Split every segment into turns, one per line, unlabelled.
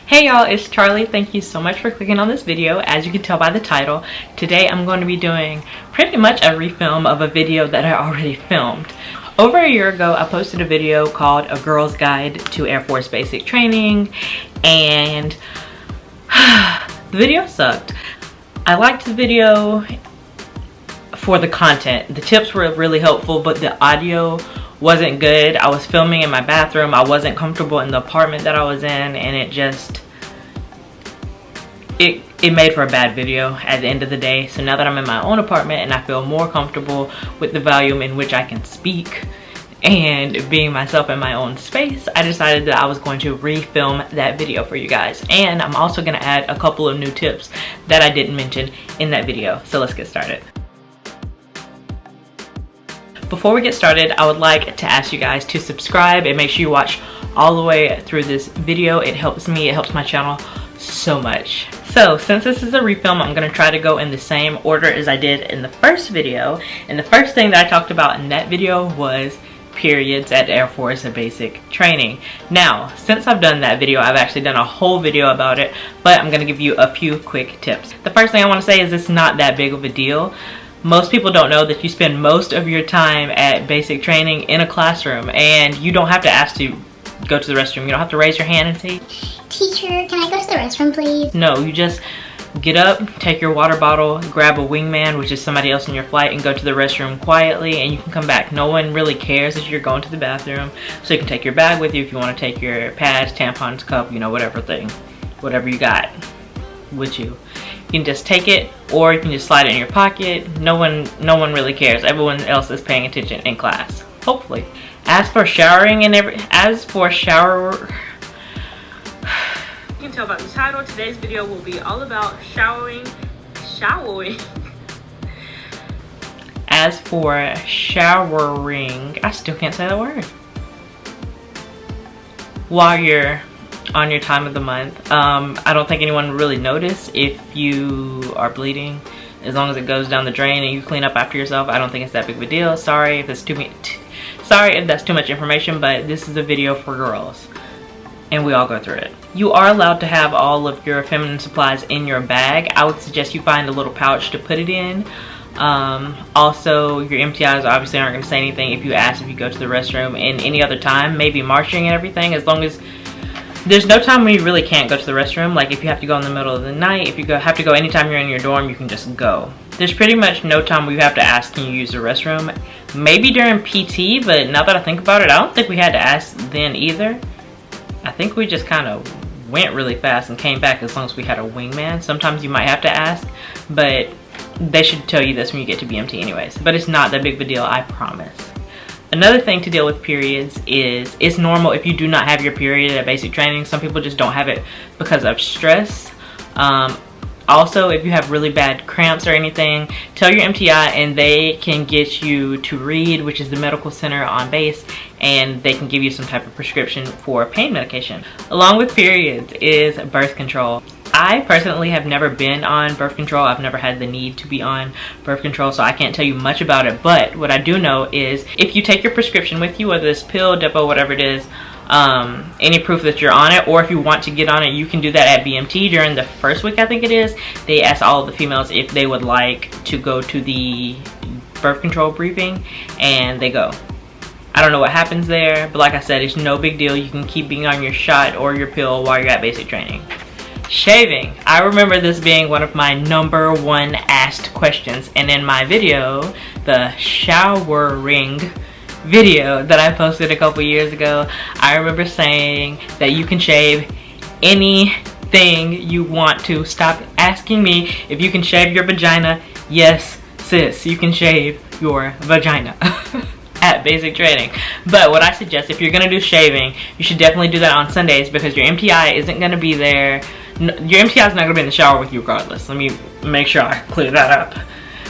Hey y'all, it's Charlie. Thank you so much for clicking on this video. As you can tell by the title, today I'm going to be doing pretty much a refilm of a video that I already filmed. Over a year ago, I posted a video called A Girl's Guide to Air Force Basic Training, and the video sucked. I liked the video for the content. The tips were really helpful, but the audio wasn't good. I was filming in my bathroom. I wasn't comfortable in the apartment that I was in, and it made for a bad video at the end of the day. So now that I'm in my own apartment and I feel more comfortable with the volume in which I can speak and being myself in my own space, I decided that I was going to refilm that video for you guys. And I'm also going to add a couple of new tips that I didn't mention in that video. So let's get started. Before we get started, I would like to ask you guys to subscribe and make sure you watch all the way through this video. It helps me, it helps my channel so much. So since this is a refilm, I'm going to try to go in the same order as I did in the first video. And the first thing that I talked about in that video was periods at Air Force Basic Training. Now, since I've done that video, I've actually done a whole video about it, but I'm going to give you a few quick tips. The first thing I want to say is it's not that big of a deal. Most people don't know that you spend most of your time at basic training in a classroom, and you don't have to ask to go to the restroom. You don't have to raise your hand and say, "Teacher, can I go to the restroom, please?" No, you just get up, take your water bottle, grab a wingman, which is somebody else in your flight, and go to the restroom quietly, and you can come back. No one really cares that you're going to the bathroom, so you can take your bag with you if you want to take your pads, tampons, cup, you know, whatever you got with you. You can just take it, or you can just slide it in your pocket. No one really cares. Everyone else is paying attention in class, hopefully. As for showering and you can tell by the title, today's video will be all about showering. As for showering, I still can't say that word. While you're on your time of the month, I don't think anyone would really notice if you are bleeding, as long as it goes down the drain and you clean up after yourself. I don't think it's that big of a deal. Sorry if that's too much information, but this is a video for girls and we all go through it. You are allowed to have all of your feminine supplies in your bag. I would suggest you find a little pouch to put it in. Also, your MTIs obviously aren't going to say anything if you ask if you go to the restroom. And any other time, maybe marching and everything, as long as there's no time when you really can't go to the restroom. Like if you have to go in the middle of the night, if you have to go anytime you're in your dorm, you can just go. There's pretty much no time where you have to ask, can you use the restroom? Maybe during PT, but now that I think about it, I don't think we had to ask then either. I think we just kind of went really fast and came back as long as we had a wingman. Sometimes you might have to ask, but they should tell you this when you get to BMT anyways. But it's not that big of a deal, I promise. Another thing to deal with periods is it's normal if you do not have your period at basic training. Some people just don't have it because of stress. Also, if you have really bad cramps or anything, tell your MTI and they can get you to Reed, which is the medical center on base, and they can give you some type of prescription for pain medication. Along with periods is birth control. I personally have never been on birth control. I've never had the need to be on birth control, so I can't tell you much about it. But what I do know is if you take your prescription with you, whether it's pill, depot, whatever it is, any proof that you're on it, or if you want to get on it, you can do that at BMT during the first week, I think it is. They ask all of the females if they would like to go to the birth control briefing, and they go. I don't know what happens there, but like I said, it's no big deal. You can keep being on your shot or your pill while you're at basic training. Shaving. I remember this being one of my #1 asked questions, and in my video, the showering video that I posted a couple years ago, I remember saying that you can shave anything you want to. Stop asking me if you can shave your vagina. Yes, sis, you can shave your vagina at basic training. But what I suggest, if you're gonna do shaving, you should definitely do that on Sundays, because your MTI isn't gonna be there. Your MTI is not gonna be in the shower with you regardless. Let me make sure I clear that up.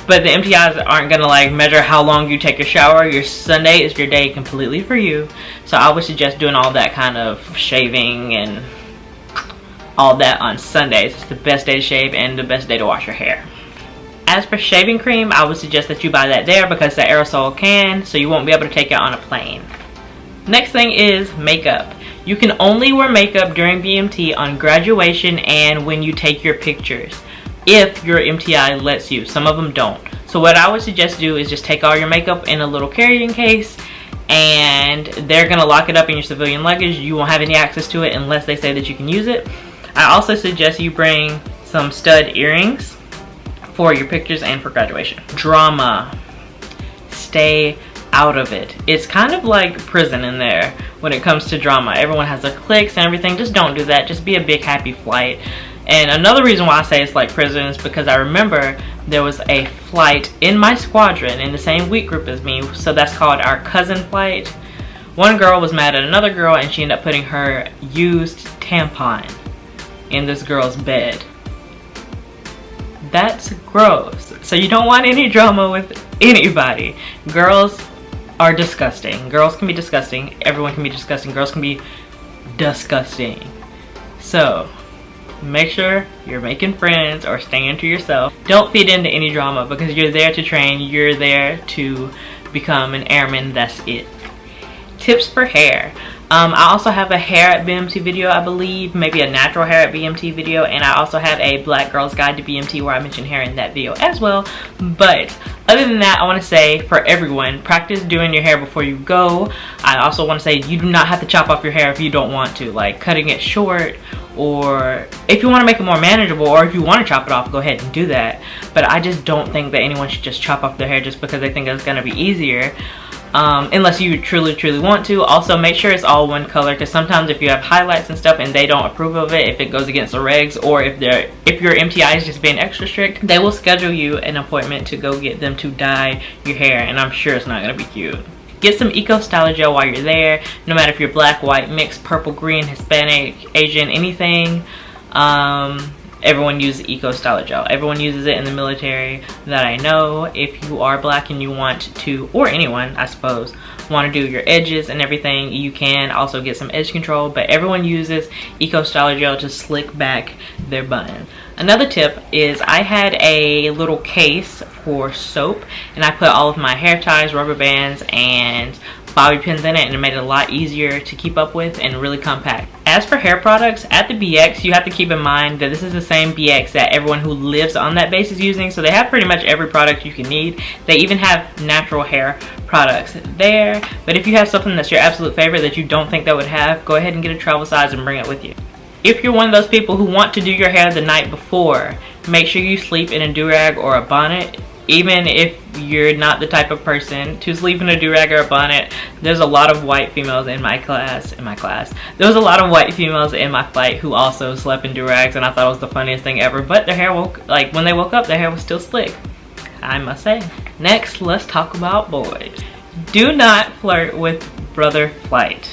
But the MTIs aren't gonna like measure how long you take your shower. Your Sunday is your day completely for you. So I would suggest doing all that kind of shaving and all that on Sundays. It's the best day to shave and the best day to wash your hair. As for shaving cream, I would suggest that you buy that there because the aerosol can, so you won't be able to take it on a plane. Next thing is makeup. You can only wear makeup during BMT on graduation and when you take your pictures, if your MTI lets you. Some of them don't. So what I would suggest do is just take all your makeup in a little carrying case, and they're gonna lock it up in your civilian luggage. You won't have any access to it unless they say that you can use it. I also suggest you bring some stud earrings for your pictures and for graduation. Drama, stay out of it. It's kind of like prison in there when it comes to drama. Everyone has their cliques and everything. Just don't do that. Just be a big happy flight. And another reason why I say it's like prison is because I remember there was a flight in my squadron in the same week group as me, so that's called our cousin flight. One girl was mad at another girl and she ended up putting her used tampon in this girl's bed. That's gross. So you don't want any drama with anybody. Girls are disgusting. Girls can be disgusting. Everyone can be disgusting. Girls can be disgusting. So make sure you're making friends or staying to yourself. Don't feed into any drama because you're there to train. You're there to become an airman. That's it. Tips for hair. I also have a hair at BMT video, I believe, maybe a natural hair at BMT video, and I also have a Black Girl's Guide to BMT where I mention hair in that video as well. But other than that, I want to say for everyone, practice doing your hair before you go. I also want to say you do not have to chop off your hair if you don't want to, like cutting it short, or if you want to make it more manageable, or if you want to chop it off, go ahead and do that. But I just don't think that anyone should just chop off their hair just because they think it's going to be easier. Unless you truly want to. Also make sure it's all one color, because sometimes if you have highlights and stuff and they don't approve of it, if it goes against the regs, or if your MTI is just being extra strict, they will schedule you an appointment to go get them to dye your hair, and I'm sure it's not going to be cute. Get some Eco Styler gel while you're there, no matter if you're black, white, mixed, purple, green, Hispanic, Asian, anything. Everyone uses Eco Styler gel. Everyone uses it in the military that I know. If you are black and you want to, or anyone I suppose, want to do your edges and everything, you can also get some edge control, but everyone uses Eco Styler gel to slick back their bun. Another tip is I had a little case for soap, and I put all of my hair ties, rubber bands, and bobby pins in it, and it made it a lot easier to keep up with and really compact. As for hair products, at the BX, you have to keep in mind that this is the same BX that everyone who lives on that base is using, so they have pretty much every product you can need. They even have natural hair products there, but if you have something that's your absolute favorite that you don't think they would have, go ahead and get a travel size and bring it with you. If you're one of those people who want to do your hair the night before, make sure you sleep in a do-rag or a bonnet. Even if you're not the type of person to sleep in a do-rag or a bonnet, there's a lot of white females in my class. There was a lot of white females in my flight who also slept in do-rags, and I thought it was the funniest thing ever. But their hair when they woke up, their hair was still slick, I must say. Next, let's talk about boys. Do not flirt with brother flight.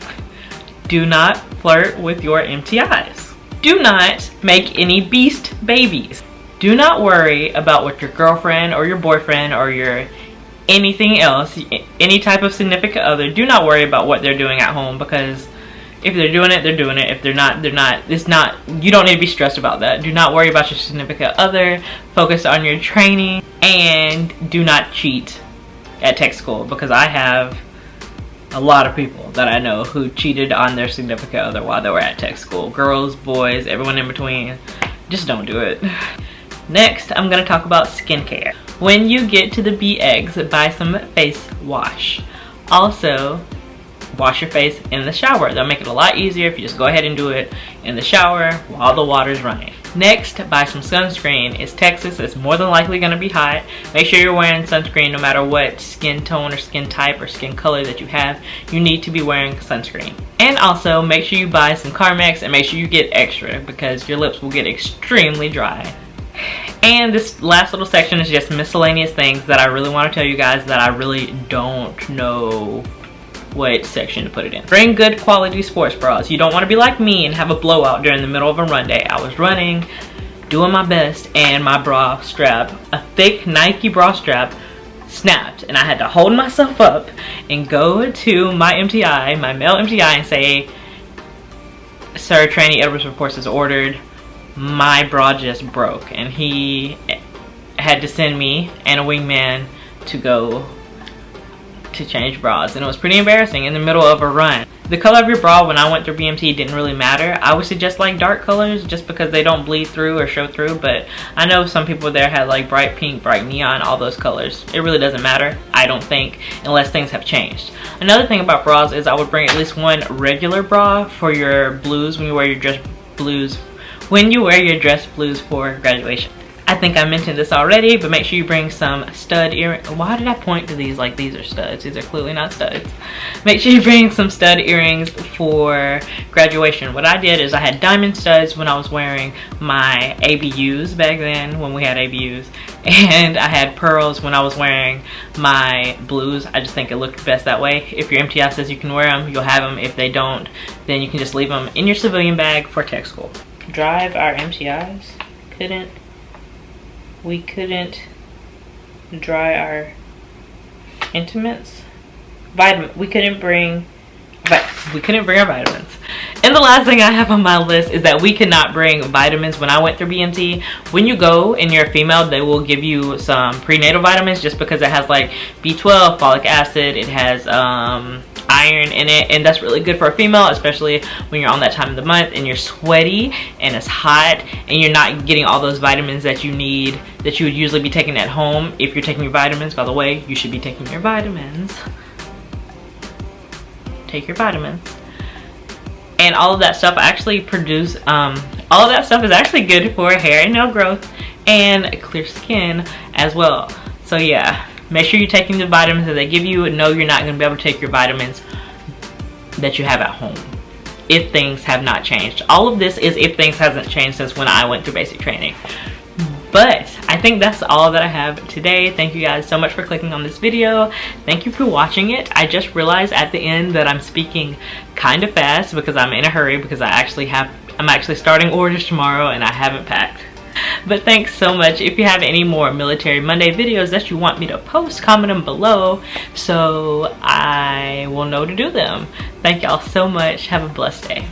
Do not flirt with your MTIs. Do not make any beast babies. Do not worry about what your girlfriend or your boyfriend or your anything else, any type of significant other, do not worry about what they're doing at home, because if they're doing it, they're doing it. If they're not, they're not. It's not, you don't need to be stressed about that. Do not worry about your significant other. Focus on your training, and do not cheat at tech school, because I have a lot of people that I know who cheated on their significant other while they were at tech school. Girls, boys, everyone in between. Just don't do it. Next, I'm going to talk about skincare. When you get to the BX, buy some face wash. Also, wash your face in the shower. That'll make it a lot easier if you just go ahead and do it in the shower while the water's running. Next, buy some sunscreen. It's Texas, it's more than likely going to be hot. Make sure you're wearing sunscreen no matter what skin tone or skin type or skin color that you have. You need to be wearing sunscreen. And also, make sure you buy some Carmex and make sure you get extra, because your lips will get extremely dry. And this last little section is just miscellaneous things that I really want to tell you guys that I really don't know what section to put it in. Bring good quality sports bras. You don't want to be like me and have a blowout during the middle of a run day. I was running, doing my best, and my bra strap, a thick Nike bra strap, snapped, and I had to hold myself up and go to my MTI, my male MTI, and say, "Sir, Trainee Edwards reports as ordered. My bra just broke," and he had to send me and a wingman to go to change bras, and it was pretty embarrassing in the middle of a run. The color of your bra when I went through BMT didn't really matter. I would suggest like dark colors just because they don't bleed through or show through, but I know some people there had like bright pink, bright neon, all those colors. It really doesn't matter, I don't think, unless things have changed. Another thing about bras is I would bring at least one regular bra for your blues when you wear your dress blues for graduation. I think I mentioned this already, but make sure you bring some stud earrings. Why did I point to these like these are studs? These are clearly not studs. Make sure you bring some stud earrings for graduation. What I did is I had diamond studs when I was wearing my ABUs back then, when we had ABUs, and I had pearls when I was wearing my blues. I just think it looked best that way. If your MTI says you can wear them, you'll have them. If they don't, then you can just leave them in your civilian bag for tech school. Drive our MTIs. We couldn't dry our intimates. We couldn't bring our vitamins. And the last thing I have on my list is that we could not bring vitamins when I went through BMT. When you go and you're a female, they will give you some prenatal vitamins just because it has like B12, folic acid, it has iron in it, and that's really good for a female, especially when you're on that time of the month and you're sweaty and it's hot and you're not getting all those vitamins that you need, that you would usually be taking at home. If you're taking your vitamins, by the way, you should be taking your vitamins. Take your vitamins. And all of that stuff actually all of that stuff is actually good for hair and nail growth and clear skin as well. So yeah, make sure you're taking the vitamins that they give you, and know you're not going to be able to take your vitamins that you have at home if things have not changed. All of this is if things hasn't changed since when I went through basic training. But I think that's all that I have today. Thank you guys so much for clicking on this video. Thank you for watching it. I just realized at the end that I'm speaking kind of fast because I'm in a hurry because I'm actually starting orders tomorrow and I haven't packed. But thanks so much. If you have any more Military Monday videos that you want me to post, comment them below so I will know to do them. Thank y'all so much. Have a blessed day.